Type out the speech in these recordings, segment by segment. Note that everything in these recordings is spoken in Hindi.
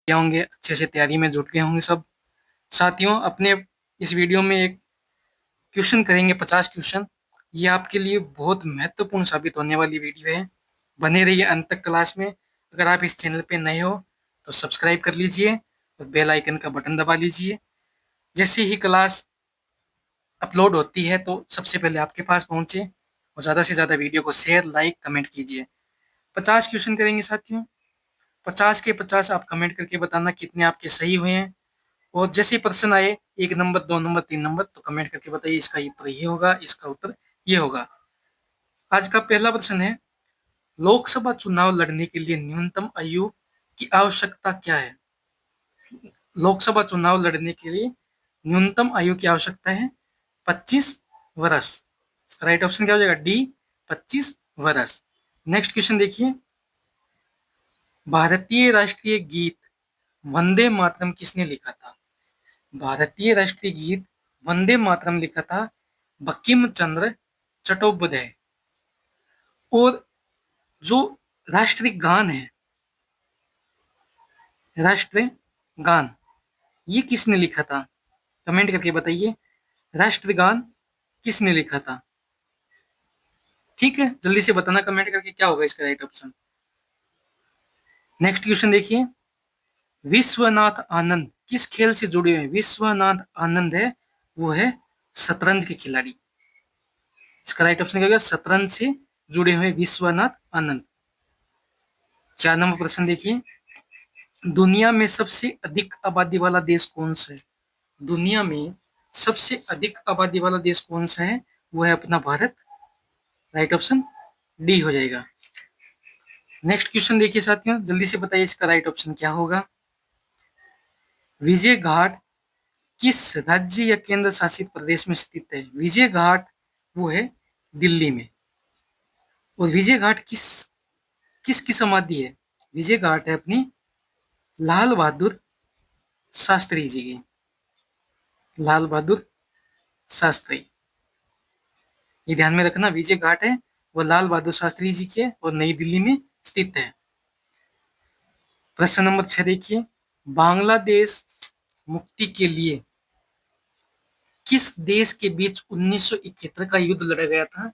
किए होंगे, अच्छे से तैयारी में जुट गए होंगे सब साथियों। अपने इस वीडियो में एक क्वेश्चन करेंगे, 50 क्वेश्चन। ये आपके लिए बहुत महत्वपूर्ण साबित होने वाली वीडियो है। बने रहिए अंत तक क्लास में। अगर आप इस चैनल पे नए हो तो सब्सक्राइब कर लीजिए और बेल आइकन का बटन दबा लीजिए। जैसे ही क्लास अपलोड होती है तो सबसे पहले आपके पास पहुंचे, और ज़्यादा से ज़्यादा वीडियो को शेयर, लाइक, कमेंट कीजिए। 50 क्वेश्चन करेंगे साथियों। 50 के 50 आप कमेंट करके बताना कितने आपके सही हुए हैं। और जैसे ही प्रश्न आए, 1 नंबर, 2 नंबर, 3 नंबर, तो कमेंट करके बताइए इसका उत्तर ये होगा, इसका उत्तर ये होगा। आज का पहला प्रश्न है, लोकसभा चुनाव लड़ने के लिए न्यूनतम आयु की आवश्यकता क्या है? लोकसभा चुनाव लड़ने के लिए न्यूनतम आयु की आवश्यकता है 25 वर्ष। इसका राइट ऑप्शन क्या हो जाएगा? डी, 25 वर्ष। नेक्स्ट क्वेश्चन देखिए, भारतीय राष्ट्रीय गीत वंदे मातरम किसने लिखा था? भारतीय राष्ट्रीय गीत वंदे मातरम लिखा था बंकिम चंद्र चट्टोपाध्याय। और जो राष्ट्रीय गान है, राष्ट्रीय गान, ये किसने लिखा था? कमेंट करके बताइए, राष्ट्रीय गान किसने लिखा था? ठीक है, जल्दी से बताना कमेंट करके क्या होगा इसका राइट ऑप्शन। नेक्स्ट क्वेश्चन देखिए, विश्वनाथ आनंद किस खेल से जुड़े हुए हैं? विश्वनाथ आनंद है, वो है शतरंज के खिलाड़ी। इसका राइट ऑप्शन क्या होगा? शतरंज से जुड़े हुए विश्वनाथ आनंद। 4 नंबर प्रश्न देखिए, दुनिया में सबसे अधिक आबादी वाला देश कौन सा है? दुनिया में सबसे अधिक आबादी वाला देश कौन सा है? वो है अपना भारत। राइट ऑप्शन डी हो जाएगा। नेक्स्ट क्वेश्चन देखिए साथियों, जल्दी से बताइए इसका राइट ऑप्शन क्या होगा। विजय घाट किस राज्य या केंद्र शासित प्रदेश में स्थित है? विजय घाट वो है दिल्ली में। और विजय घाट किसकी समाधि है? विजय घाट है अपनी लाल बहादुर शास्त्री जी की। लाल बहादुर शास्त्री, ये ध्यान में रखना, विजय घाट है वो लाल बहादुर शास्त्री जी के और नई दिल्ली में स्थित है। प्रश्न नंबर 6 देखिए, बांग्लादेश मुक्ति के लिए किस देश के बीच 1971 का युद्ध लड़ा गया था?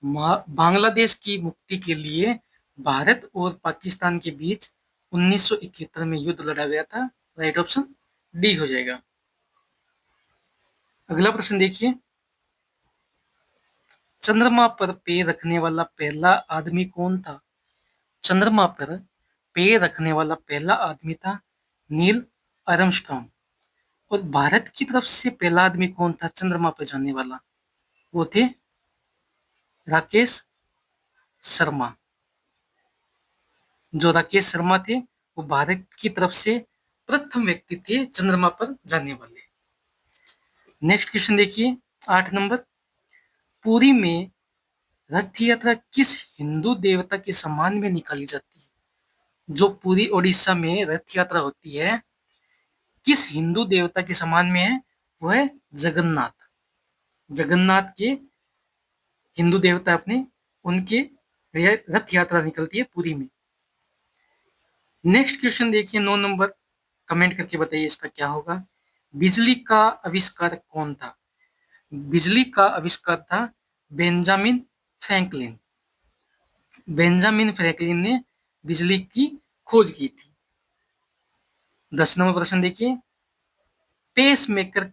बांग्लादेश की मुक्ति के लिए भारत और पाकिस्तान के बीच 1971 में युद्ध लड़ा गया था। राइट ऑप्शन डी हो जाएगा। अगला प्रश्न देखिए, चंद्रमा पर पैर रखने वाला पहला आदमी कौन था? चंद्रमा पर पैर रखने वाला पहला आदमी था नील आर्मस्ट्रॉन्ग। और भारत की तरफ से पहला आदमी कौन था चंद्रमा पर जाने वाला? वो थे राकेश शर्मा। जो राकेश शर्मा थे वो भारत की तरफ से प्रथम व्यक्ति थे चंद्रमा पर जाने वाले। नेक्स्ट क्वेश्चन देखिए, 8 नंबर, पुरी में रथ यात्रा किस हिंदू देवता के सम्मान में निकाली जाती है? जो पुरी ओडिशा में रथ यात्रा होती है, किस हिंदू देवता के सम्मान में है? वो है जगन्नाथ। जगन्नाथ के हिंदू देवता अपने, उनके रथ यात्रा निकलती है पुरी में। नेक्स्ट क्वेश्चन देखिए, 9 नंबर, कमेंट करके बताइए इसका क्या होगा। बिजली का आविष्कार कौन था? बिजली का आविष्कार था बेंजामिन फ्रैंकलिन। बेंजामिन फ्रैंकलिन ने बिजली की खोज की थी। 10 नंबर प्रश्न देखिए, पेस मेकर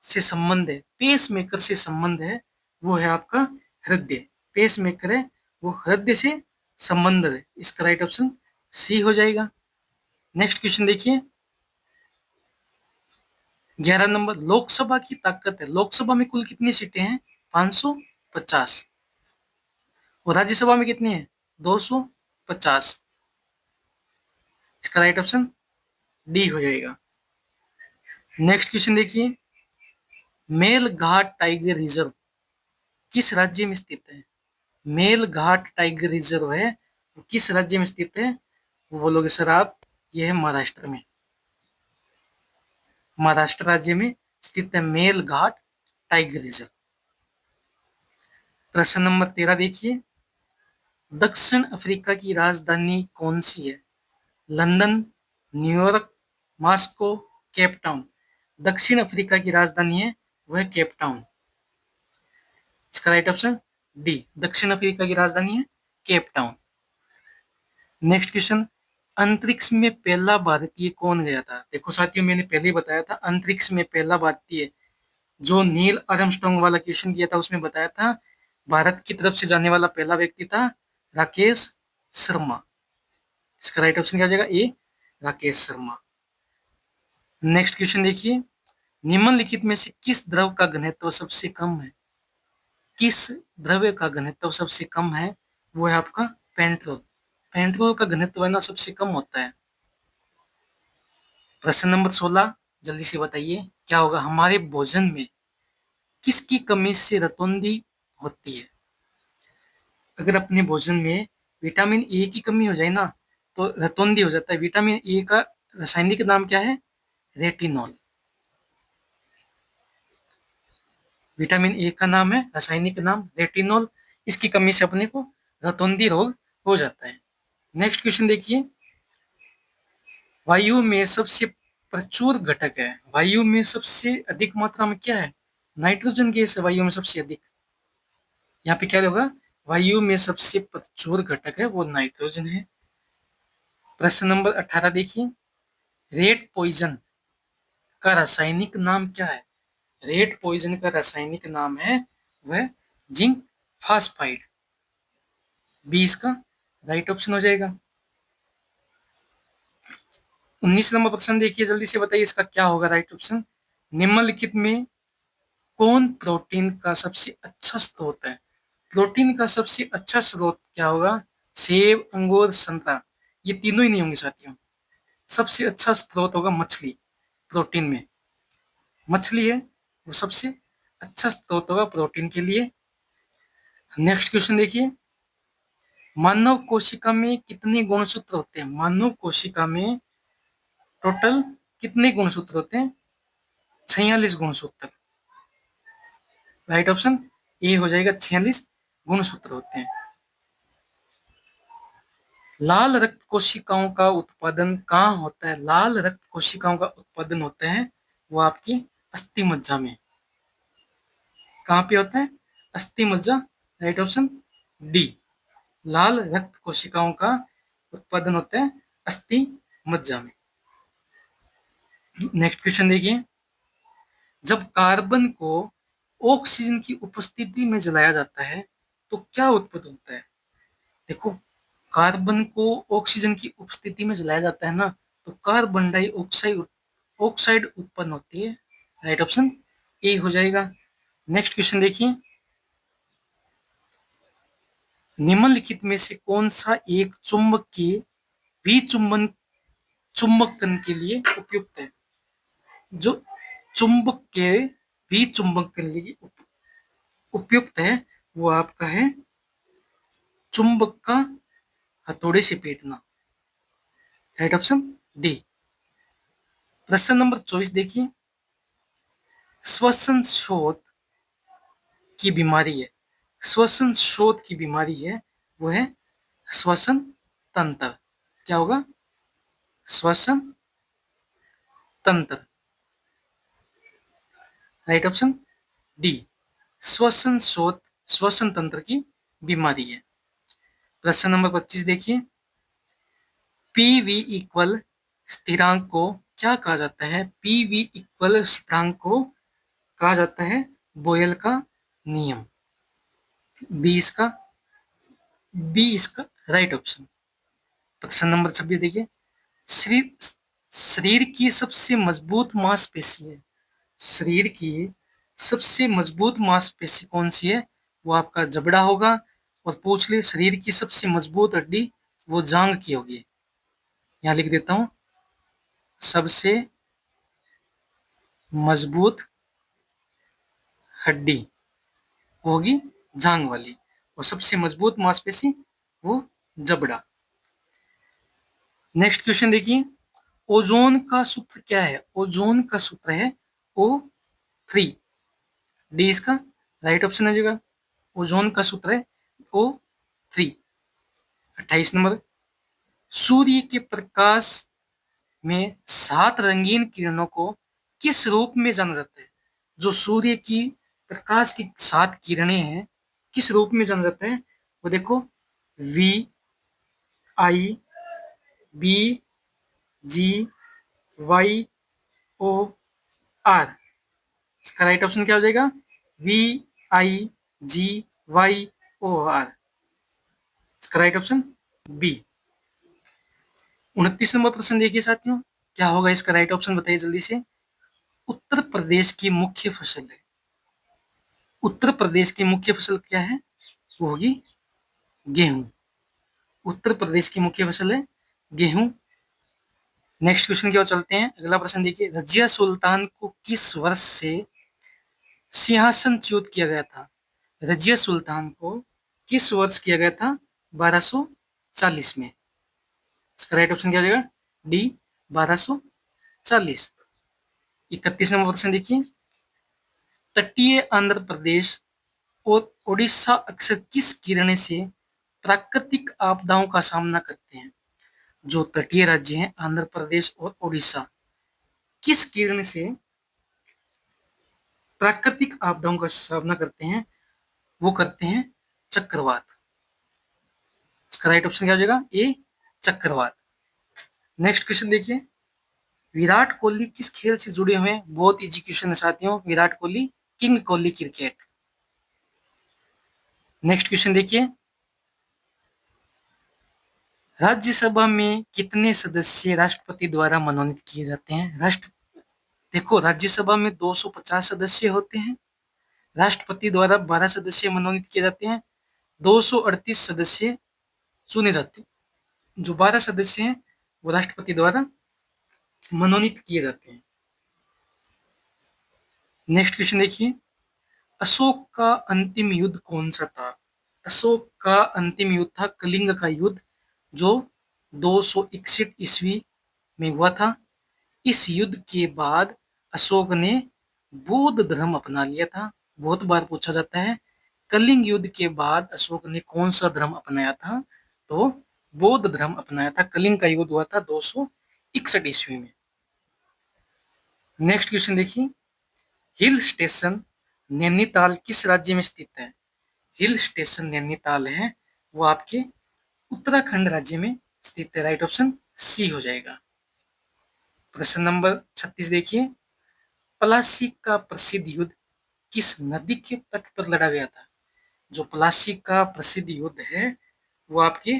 से संबंध है, पेस मेकर से संबंध है, वो है आपका हृदय। पेस मेकर है वो हृदय से संबंध है। इसका राइट ऑप्शन सी हो जाएगा। नेक्स्ट क्वेश्चन देखिए, 11 नंबर, लोकसभा की ताकत है, लोकसभा में कुल कितनी सीटें हैं? 550। और राज्यसभा में कितनी है? 250। इसका राइट ऑप्शन डी हो जाएगा। नेक्स्ट क्वेश्चन देखिए, मेलघाट टाइगर रिजर्व किस राज्य में स्थित है? मेलघाट टाइगर रिजर्व है वो किस राज्य में स्थित है? वो बोलोगे सर आप, ये है महाराष्ट्र में। महाराष्ट्र राज्य में स्थित है मेलघाट टाइगर रिजर्व। प्रश्न नंबर 13 देखिए, दक्षिण अफ्रीका की राजधानी कौन सी है? London, New York, Moscow, Cape Town. दक्षिण अफ्रीका की राजधानी है वह केप टाउन। इसका राइट ऑप्शन डी, दक्षिण अफ्रीका की राजधानी है केप टाउन। नेक्स्ट क्वेश्चन, अंतरिक्ष में पहला भारतीय कौन गया था? देखो साथियों, मैंने पहले ही बताया था अंतरिक्ष में पहला भारतीय, जो नील आर्मस्ट्रांग वाला क्वेश्चन किया था उसमें बताया था भारत की तरफ से जाने वाला पहला व्यक्ति था राकेश शर्मा। इसका राइट ऑप्शन क्या हो जाएगा? ए, राकेश शर्मा। नेक्स्ट क्वेश्चन देखिए, निम्नलिखित में से किस द्रव का घनत्व सबसे कम है? किस द्रव्य का घनत्व सबसे कम है? वो है आपका पेट्रोल। पेट्रोल का घनत्व है ना सबसे कम होता है। प्रश्न नंबर 16, जल्दी से बताइए क्या होगा? हमारे भोजन में किसकी कमी से रतौंधी होती है? अगर अपने भोजन में विटामिन ए की कमी हो जाए ना तो रतौंधी हो जाता है। विटामिन ए का रासायनिक नाम क्या है? रेटिनॉल। विटामिन ए का नाम है, रासायनिक नाम रेटिनॉल। इसकी कमी से अपने को रतौंधी रोग हो जाता है। नेक्स्ट क्वेश्चन देखिए, वायु में सबसे प्रचुर घटक है, वायु में सबसे अधिक मात्रा में क्या है? नाइट्रोजन गैस है वायु में सबसे अधिक। यहाँ पे क्या होगा? वायु में सबसे प्रचुर घटक है वो नाइट्रोजन है। प्रश्न नंबर 18 देखिए, रेड पॉइजन का रासायनिक नाम क्या है? रेड पॉइजन का रासायनिक नाम है वह जिंक फास्फाइड। बी इसका राइट ऑप्शन हो जाएगा। 19 नंबर प्रश्न देखिए, जल्दी से बताइए इसका क्या होगा राइट ऑप्शन? निम्नलिखित में कौन प्रोटीन का सबसे अच्छा स्रोत है? प्रोटीन का सबसे अच्छा स्रोत क्या होगा? सेब, अंगूर, संतरा। ये तीनों ही नहीं होंगे साथियों। सबसे अच्छा स्रोत होगा मछली। प्रोटीन में मछली है वो सबसे अच्छा स्रोत होगा प्रोटीन के लिए। नेक्स्ट क्वेश्चन देखिए, मानव कोशिका में कितने गुणसूत्र होते हैं? मानव कोशिका में टोटल कितने गुणसूत्र होते हैं? 46 गुणसूत्र। राइट ऑप्शन ए हो जाएगा, 46 गुणसूत्र होते हैं। लाल रक्त कोशिकाओं का उत्पादन कहाँ होता है? लाल रक्त कोशिकाओं का उत्पादन होता है वो आपकी अस्थि मज्जा में। कहाँ पे होता है? अस्थि मज्जा। राइट ऑप्शन डी, लाल रक्त कोशिकाओं का उत्पादन होता है अस्थि मज्जा में। नेक्स्ट क्वेश्चन देखिए, जब कार्बन को ऑक्सीजन की उपस्थिति में जलाया जाता है तो क्या उत्पन्न होता है? देखो, कार्बन को ऑक्सीजन की उपस्थिति में जलाया जाता है ना तो कार्बन डाइऑक्साइड ऑक्साइड उत्पन्न होती है। राइट ऑप्शन ए हो जाएगा। नेक्स्ट क्वेश्चन देखिए, निम्नलिखित में से कौन सा एक चुंबक के विचुंबन चुंबकन के लिए उपयुक्त है? जो चुंबक के विचुंबक के लिए उपयुक्त है वो आपका है चुंबक का हथौड़े से पीटना। Right option D. प्रश्न नंबर 24 देखिए, श्वसन शोथ की बीमारी है, श्वसन शोथ की बीमारी है वो है श्वसन तंत्र। क्या होगा? श्वसन तंत्र। राइट ऑप्शन डी, श्वसन शोथ श्वसन तंत्र की बीमारी है। प्रश्न नंबर 25 देखिए, पीवी इक्वल स्थिरांक को क्या कहा जाता है? पीवी इक्वल स्थिरांक को कहा जाता है बोयल का नियम। बी इसका राइट ऑप्शन। प्रश्न नंबर 26 देखिए, शरीर शरीर की सबसे मजबूत मांसपेशी है, शरीर की सबसे मजबूत मांसपेशी कौन सी है? वो आपका जबड़ा होगा। और पूछ ले शरीर की सबसे मजबूत हड्डी, वो जांग की होगी। यहाँ लिख देता हूं, सबसे मजबूत हड्डी होगी जांग वाली, और सबसे मजबूत मांसपेशी वो जबड़ा। नेक्स्ट क्वेश्चन देखिए, ओजोन का सूत्र क्या है? ओजोन का सूत्र है O3। डी इसका राइट ऑप्शन है जगह। ओजोन का सूत्र है O3। 28 नंबर, सूर्य के प्रकाश में 7 रंगीन किरणों को किस रूप में जाना जाता है? जो सूर्य की प्रकाश की 7 किरणें हैं, किस रूप में जाना जाता है? वो देखो, V, I, B, G, Y, O, R. इसका राइट ऑप्शन क्या हो जाएगा? V, I, G, Y, O, R. इसका राइट ऑप्शन बी। 29 नंबर प्रश्न देखिए साथियों, क्या होगा इसका राइट ऑप्शन? बताइए जल्दी से। उत्तर प्रदेश की मुख्य फसल है। उत्तर प्रदेश की मुख्य फसल क्या है? वो होगी गेहूं। उत्तर प्रदेश की मुख्य फसल है गेहूं। नेक्स्ट क्वेश्चन की ओर चलते हैं। अगला प्रश्न देखिए, रजिया सुल्तान को किस वर्ष से सिंहासनच्युत किया गया था? रजिया सुल्तान को किस वर्ष किया गया था? 1240 में। इसका राइट ऑप्शन क्या हो जाएगा? डी, 1240। 31 नंबर प्रश्न देखिए, तटीय आंध्र प्रदेश और ओडिशा अक्सर किस गिरने से प्राकृतिक आपदाओं का सामना करते हैं? जो तटीय राज्य हैं आंध्र प्रदेश और ओडिशा, किस गिरने से प्राकृतिक आपदाओं का सामना करते हैं? वो करते हैं चक्रवात। इसका राइट ऑप्शन क्या हो जाएगा? ए, चक्रवात। नेक्स्ट क्वेश्चन देखिए, विराट कोहली किस खेल से जुड़े हुए हैं? बहुत इजी क्वेश्चन है साथियों। Virat Kohli, king Kohli cricket. Next question देखिए, राज्यसभा में कितने सदस्य राष्ट्रपति द्वारा मनोनीत किए जाते हैं? देखो, राज्यसभा में 250 सदस्य होते हैं, राष्ट्रपति द्वारा 12 सदस्य मनोनीत किए जाते हैं, 238 सदस्य चुने जाते हैं। जो 12 सदस्य हैं वो राष्ट्रपति द्वारा मनोनीत किए जाते हैं। नेक्स्ट क्वेश्चन देखिए, अशोक का अंतिम युद्ध कौन सा था? अशोक का अंतिम युद्ध था कलिंग का युद्ध, जो 261 ईस्वी में हुआ था। इस युद्ध के बाद अशोक ने बौद्ध धर्म अपना लिया था। बहुत बार पूछा जाता है, कलिंग युद्ध के बाद अशोक ने कौन सा धर्म अपनाया था? तो बौद्ध धर्म अपनाया था। कलिंग का युद्ध हुआ था 261 ईस्वी में। नेक्स्ट क्वेश्चन देखिए, हिल स्टेशन नैनीताल किस राज्य में स्थित है? हिल स्टेशन नैनीताल है वो आपके उत्तराखंड राज्य में स्थित है। राइट ऑप्शन सी हो जाएगा। प्रश्न नंबर 36 देखिए, प्लासी का प्रसिद्ध युद्ध किस नदी के तट पर लड़ा गया था? जो प्लासी का प्रसिद्ध युद्ध है वो आपके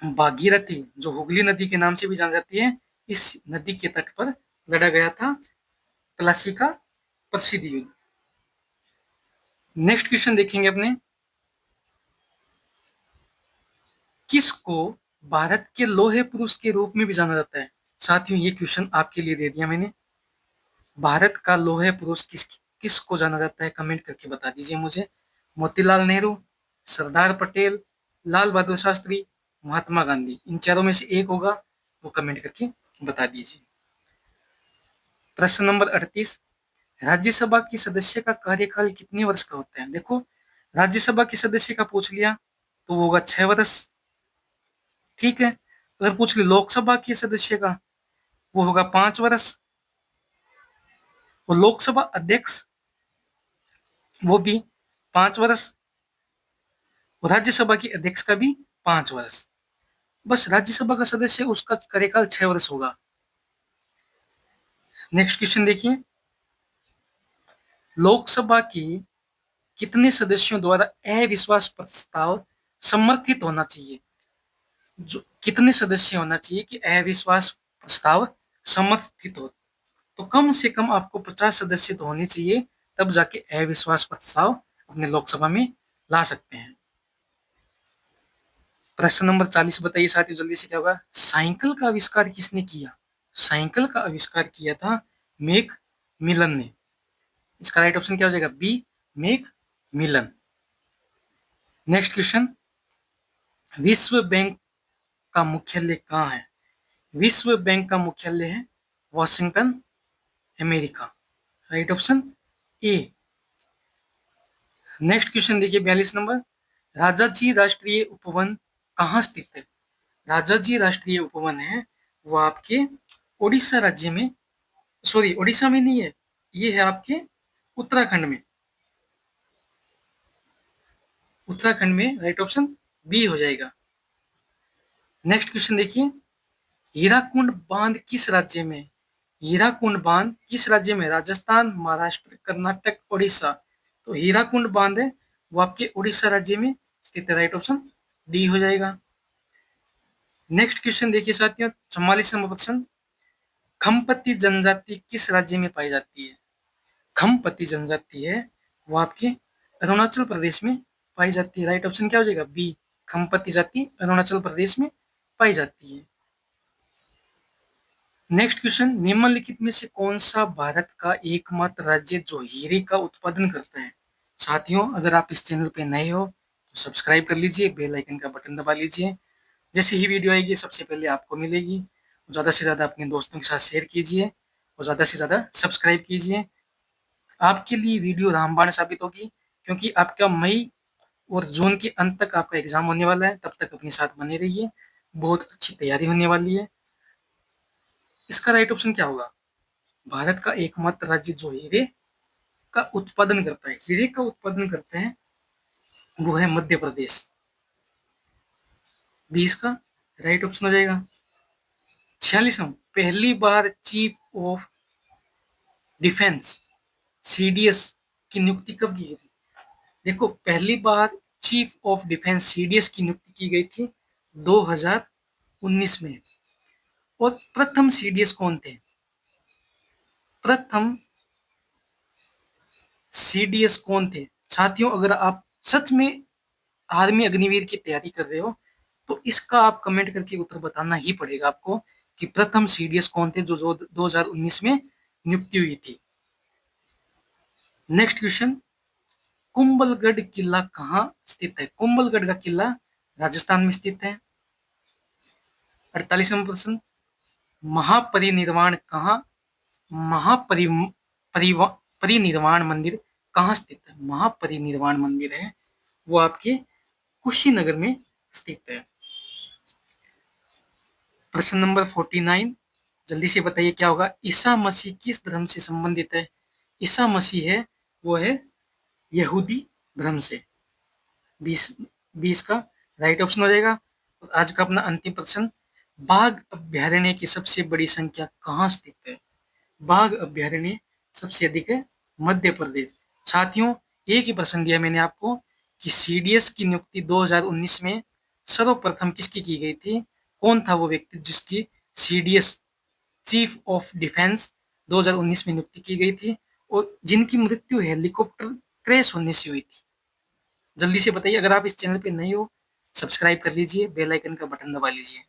भागीरथी, जो हुगली नदी के नाम से भी जानी जाती है, इस नदी के तट पर लड़ा गया था प्लासी का प्रसिद्ध युद्ध। नेक्स्ट क्वेश्चन देखेंगे अपने, किसको भारत के लोहे पुरुष के रूप में भी जाना जाता है? साथियों, ये क्वेश्चन आपके लिए दे दिया मैंने। भारत का लोहे पुरुष किसको जाना जाता है? कमेंट करके बता दीजिए मुझे। मोतीलाल नेहरू, सरदार पटेल, लाल बहादुर शास्त्री, महात्मा गांधी। इन चारों में से एक होगा, वो कमेंट करके बता दीजिए। प्रश्न नंबर 38, राज्यसभा के सदस्य का कार्यकाल कितने वर्ष का होता है? देखो, राज्यसभा के सदस्य का पूछ लिया तो वो होगा 6 वर्ष। ठीक है, अगर पूछ ले लोकसभा के सदस्य का, वो होगा 5 वर्ष। और लोकसभा अध्यक्ष, वो भी 5 वर्ष। और राज्यसभा के अध्यक्ष का भी 5 वर्ष। बस राज्यसभा का सदस्य, उसका कार्यकाल 6 वर्ष होगा। नेक्स्ट क्वेश्चन देखिए, लोकसभा की कितने सदस्यों द्वारा अविश्वास प्रस्ताव समर्थित होना चाहिए? जो कितने सदस्य होना चाहिए कि अविश्वास प्रस्ताव समर्थित हो? तो कम से कम आपको 50 सदस्य तो होने चाहिए, तब जाके अविश्वास प्रस्ताव अपने लोकसभा में ला सकते हैं। प्रश्न नंबर 40 बताइए साथियों जल्दी से, क्या होगा? साइकिल का आविष्कार किसने किया? साइकिल का आविष्कार किया था मेक मिलन ने। इसका राइट ऑप्शन क्या हो जाएगा? बी, मेक मिलन। नेक्स्ट क्वेश्चन, विश्व बैंक का मुख्यालय कहाँ है? विश्व बैंक का मुख्यालय है Washington, America. Right option A. Next question देखिए 42 नंबर, राजाजी राष्ट्रीय उपवन कहाँ स्थित है? राजाजी राष्ट्रीय उपवन है वो आपके ओडिशा राज्य में, सॉरी ओडिशा में नहीं है, ये है आपके उत्तराखंड में। उत्तराखंड में राइट ऑप्शन बी हो जाएगा। नेक्स्ट क्वेश्चन देखिए, हीराकुंड बांध किस राज्य में? हीराकुंड बांध किस राज्य में? राजस्थान, महाराष्ट्र, कर्नाटक, उड़ीसा। तो हीराकुंड बांध है वो आपके उड़ीसा राज्य में स्थित है। राइट ऑप्शन डी हो जाएगा। नेक्स्ट क्वेश्चन देखिए साथियों, 44वां प्रश्न, खमपति जनजाति किस राज्य में पाई जाती है? खमपति जनजाति है वो आपके अरुणाचल प्रदेश में पाई जाती है। राइट ऑप्शन क्या हो जाएगा? बी, खमपति जाति अरुणाचल प्रदेश में पाई जाती है। नेक्स्ट क्वेश्चन, निम्नलिखित में से कौन सा भारत का एकमात्र राज्य जो हीरे का उत्पादन करता है? साथियों, अगर आप इस चैनल पे नए हो तो सब्सक्राइब कर लीजिए, बेल आइकन का बटन दबा लीजिए। जैसे ही वीडियो आएगी सबसे पहले आपको मिलेगी। ज़्यादा से ज़्यादा अपने दोस्तों के साथ शेयर कीजिए और ज़्यादा से ज़्यादा सब्सक्राइब कीजिए। आपके लिए वीडियो रामबाण साबित होगी, क्योंकि आपका मई और जून के अंत तक आपका एग्जाम होने वाला है। तब तक अपने साथ बने रहिए, बहुत अच्छी तैयारी होने वाली है। इसका राइट ऑप्शन क्या होगा? भारत का एकमात्र राज्य जो हीरे का उत्पादन करता है, हीरे का उत्पादन करते हैं, वो है मध्य प्रदेश। 20 का राइट ऑप्शन हो जाएगा। 46वां, पहली बार चीफ ऑफ डिफेंस सीडीएस की नियुक्ति कब की गई थी? देखो, पहली बार चीफ ऑफ डिफेंस सीडीएस की नियुक्ति की गई थी 2019 में। और प्रथम सीडीएस कौन थे? प्रथम सीडीएस कौन थे? साथियों, अगर आप सच में आर्मी अग्निवीर की तैयारी कर रहे हो तो इसका आप कमेंट करके उत्तर बताना ही पड़ेगा आपको कि प्रथम सीडीएस कौन थे जो 2019 में नियुक्ति हुई थी। नेक्स्ट क्वेश्चन, कुंभलगढ़ किला कहाँ स्थित है? कुंभलगढ़ का किला राजस्थान में स्थित है। 48वां प्रश्न, महापरिनिर्वाण कहाँ महापरि परिनिर्वाण मंदिर कहाँ स्थित है? महापरिनिर्वाण मंदिर है वो आपके कुशीनगर में स्थित है। प्रश्न नंबर 49, जल्दी से बताइए क्या होगा? ईसा मसीह किस धर्म से संबंधित है? ईसा मसीह है वो है यहूदी धर्म से। 20 का राइट ऑप्शन हो जाएगा। और आज का अपना अंतिम प्रश्न, बाघ अभ्यारण्य की सबसे बड़ी संख्या कहाँ स्थित है? बाघ अभ्यारण्य सबसे अधिक है मध्य प्रदेश। साथियों, एक ही प्रश्न दिया मैंने आपको कि सीडीएस की नियुक्ति 2019 में सर्वप्रथम किसकी की गई थी? कौन था वो व्यक्ति जिसकी सीडीएस चीफ ऑफ डिफेंस 2019 में नियुक्ति की गई थी और जिनकी मृत्यु हेलीकॉप्टर क्रैश होने से हुई थी? जल्दी से बताइए। अगर आप इस चैनल पे नए हो, सब्सक्राइब कर लीजिए, बेल आइकन का बटन दबा लीजिए।